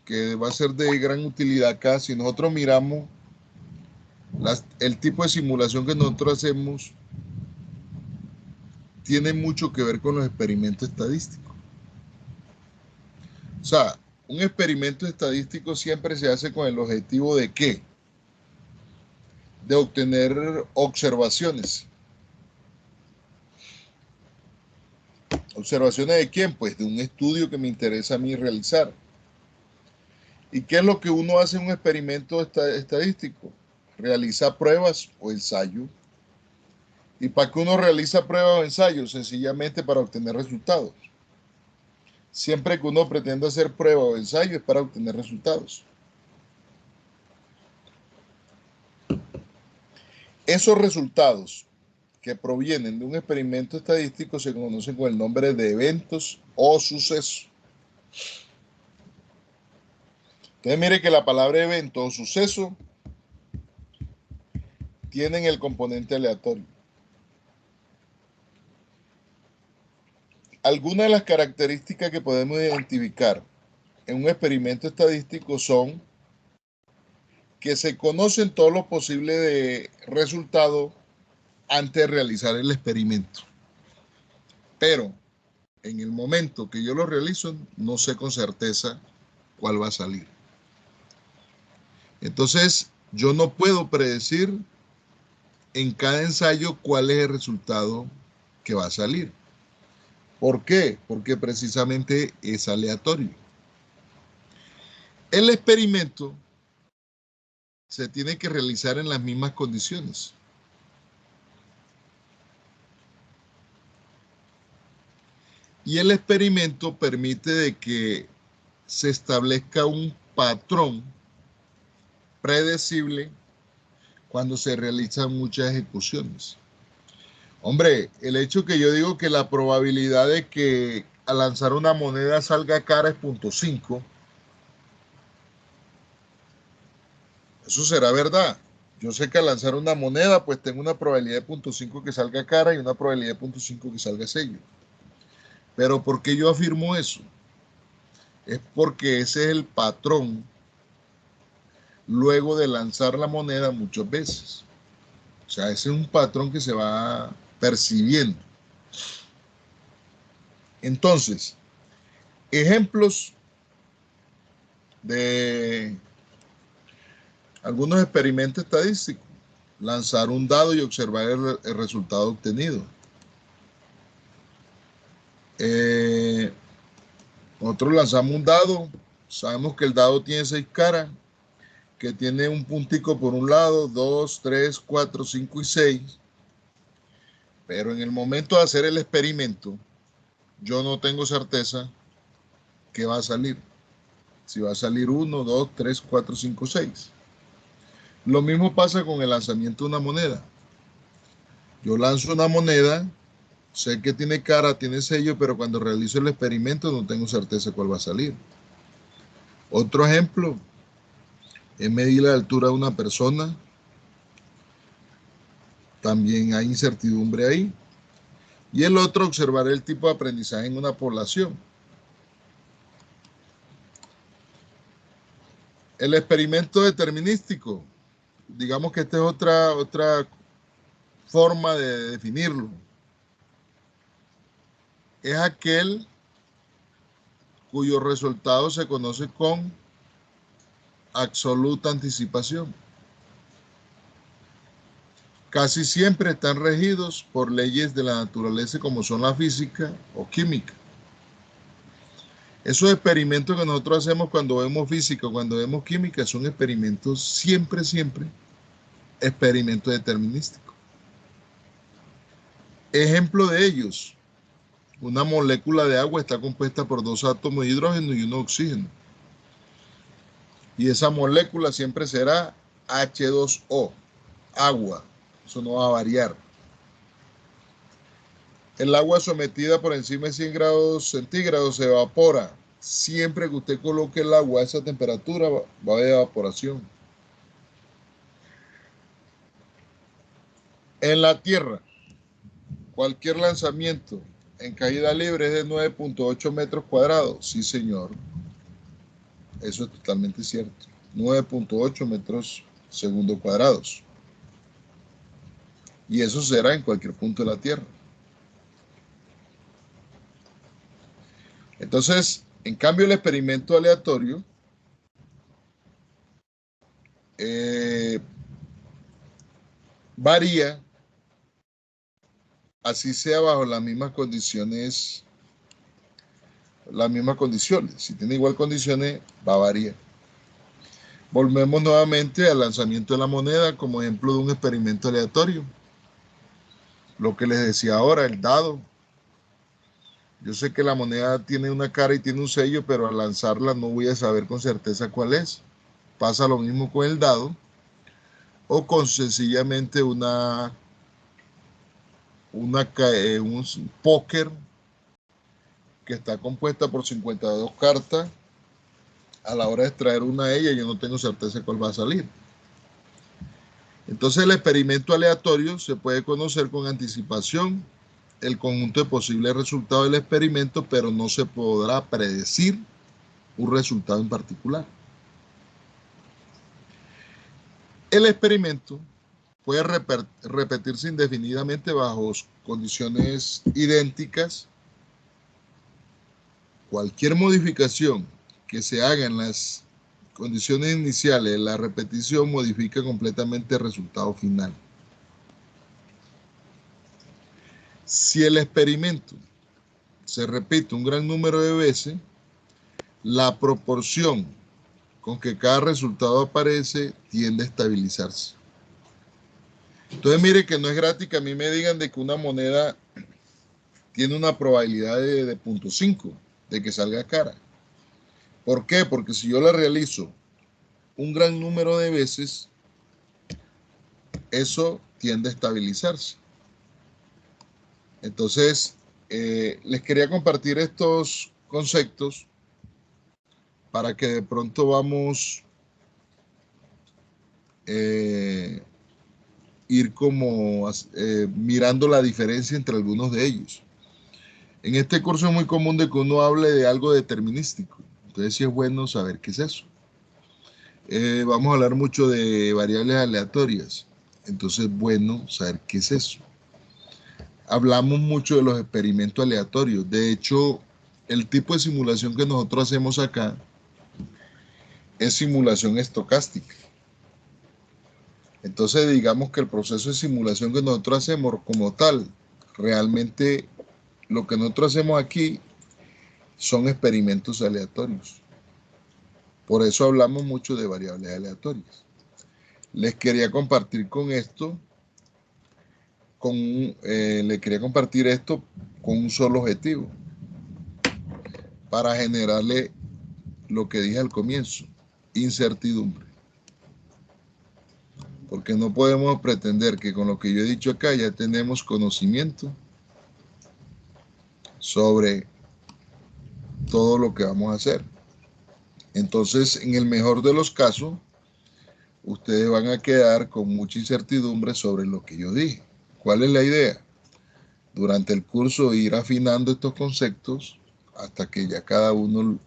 que va a ser de gran utilidad acá. Si nosotros miramos el tipo de simulación que nosotros hacemos, tiene mucho que ver con los experimentos estadísticos. O sea, un experimento estadístico siempre se hace con el objetivo de ¿qué? De obtener observaciones. ¿Observaciones de quién? Pues de un estudio que me interesa a mí realizar. ¿Y qué es lo que uno hace en un experimento estadístico? Realiza pruebas o ensayos. ¿Y para qué uno realiza pruebas o ensayos? Sencillamente para obtener resultados. Siempre que uno pretende hacer pruebas o ensayos es para obtener resultados. Esos resultados que provienen de un experimento estadístico se conocen con el nombre de eventos o sucesos. Entonces mire que la palabra evento o suceso tienen el componente aleatorio. Algunas de las características que podemos identificar en un experimento estadístico son que se conocen todos los posibles de resultados antes de realizar el experimento. Pero en el momento que yo lo realizo, no sé con certeza cuál va a salir. Entonces, yo no puedo predecir en cada ensayo cuál es el resultado que va a salir. ¿Por qué? Porque precisamente es aleatorio. El experimento se tiene que realizar en las mismas condiciones. Y el experimento permite de que se establezca un patrón predecible cuando se realizan muchas ejecuciones. Hombre, el hecho que yo digo que la probabilidad de que al lanzar una moneda salga cara es 0.5, eso será verdad. Yo sé que al lanzar una moneda, pues tengo una probabilidad de 0.5 que salga cara y una probabilidad de 0.5 que salga sello. Pero ¿por qué yo afirmo eso? Es porque ese es el patrón luego de lanzar la moneda muchas veces. O sea, ese es un patrón que se va percibiendo. Entonces, ejemplos de algunos experimentos estadísticos. Lanzar un dado y observar el resultado obtenido. Nosotros lanzamos un dado, sabemos que el dado tiene 6 caras, que tiene un puntico por un lado, 2, 3, 4, 5 y 6. Pero en el momento de hacer el experimento, yo no tengo certeza que va a salir. Si va a salir 1, 2, 3, 4, 5, 6. Lo mismo pasa con el lanzamiento de una moneda. Yo lanzo una moneda, sé que tiene cara, tiene sello, pero cuando realizo el experimento no tengo certeza cuál va a salir. Otro ejemplo es medir la altura de una persona. También hay incertidumbre ahí. Y el otro, observar el tipo de aprendizaje en una población. El experimento determinístico, digamos que esta es otra forma de definirlo. Es aquel cuyo resultado se conoce con absoluta anticipación. Casi siempre están regidos por leyes de la naturaleza como son la física o química. Esos experimentos que nosotros hacemos cuando vemos física o cuando vemos química son experimentos siempre experimentos determinísticos. Ejemplo de ellos, una molécula de agua está compuesta por 2 átomos de hidrógeno y 1 de oxígeno. Y esa molécula siempre será H2O, agua. Eso no va a variar. El agua sometida por encima de 100 grados centígrados se evapora. Siempre que usted coloque el agua a esa temperatura va a haber evaporación. En la Tierra, cualquier lanzamiento en caída libre es de 9.8 metros cuadrados. Sí, señor. Eso es totalmente cierto. 9.8 metros segundo cuadrados. Y eso será en cualquier punto de la Tierra. Entonces, en cambio, el experimento aleatorio varía, así sea bajo las mismas condiciones. Si tiene igual condiciones, va a variar. Volvemos nuevamente al lanzamiento de la moneda como ejemplo de un experimento aleatorio. Lo que les decía ahora, el dado. Yo sé que la moneda tiene una cara y tiene un sello, pero al lanzarla no voy a saber con certeza cuál es. Pasa lo mismo con el dado o con sencillamente un póker que está compuesta por 52 cartas. A la hora de extraer una de ellas yo no tengo certeza cuál va a salir. Entonces el experimento aleatorio se puede conocer con anticipación el conjunto de posibles resultados del experimento, pero no se podrá predecir un resultado en particular. El experimento puede repetirse indefinidamente bajo condiciones idénticas. Cualquier modificación que se haga en las condiciones iniciales de la repetición modifica completamente el resultado final. Si el experimento se repite un gran número de veces, la proporción con que cada resultado aparece tiende a estabilizarse. Entonces mire que no es gratis que a mí me digan de que una moneda tiene una probabilidad de 0.5 de que salga cara. ¿Por qué? Porque si yo la realizo un gran número de veces, eso tiende a estabilizarse. Entonces, les quería compartir estos conceptos para que de pronto vamos ir como mirando la diferencia entre algunos de ellos. En este curso es muy común de que uno hable de algo determinístico. Entonces sí es bueno saber qué es eso. Vamos a hablar mucho de variables aleatorias. Entonces es bueno saber qué es eso. Hablamos mucho de los experimentos aleatorios. De hecho, el tipo de simulación que nosotros hacemos acá es simulación estocástica. Entonces digamos que el proceso de simulación que nosotros hacemos como tal, realmente lo que nosotros hacemos aquí son experimentos aleatorios. Por eso hablamos mucho de variables aleatorias. Les quería compartir con esto, con un solo objetivo, para generarle lo que dije al comienzo, incertidumbre. Porque no podemos pretender que con lo que yo he dicho acá ya tenemos conocimiento sobre todo lo que vamos a hacer. Entonces, en el mejor de los casos, ustedes van a quedar con mucha incertidumbre sobre lo que yo dije. ¿Cuál es la idea? Durante el curso ir afinando estos conceptos hasta que ya cada uno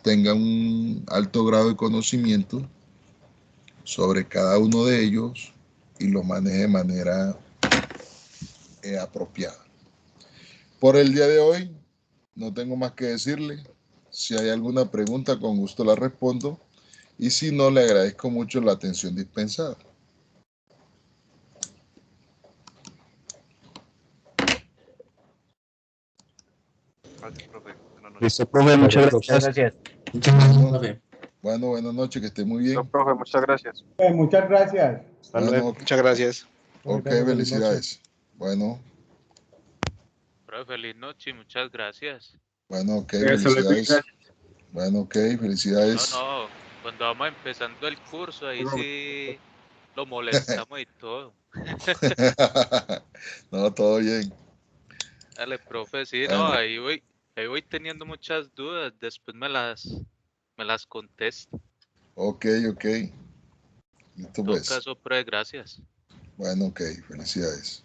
tenga un alto grado de conocimiento sobre cada uno de ellos y lo maneje de manera apropiada. Por el día de hoy no tengo más que decirle. Si hay alguna pregunta, con gusto la respondo. Y si no, le agradezco mucho la atención dispensada. Listo, profe, muchas gracias. Bueno, buenas noches, que esté muy bien. No, profe, muchas gracias. Muchas gracias. Bueno, Muchas gracias. ok, Buenas felicidades. Bueno, Profe, feliz noche y muchas gracias. bueno, ok, Hasta luego, felicidades. gracias. Bueno, ok, felicidades. No, cuando vamos empezando el curso, ahí sí lo molestamos y todo. No, todo bien. Dale, profe, sí, Bueno. no, ahí voy teniendo muchas dudas, después me las contesto. Ok, ok. Listo En todo pues. caso, profe, gracias. Bueno, ok, felicidades.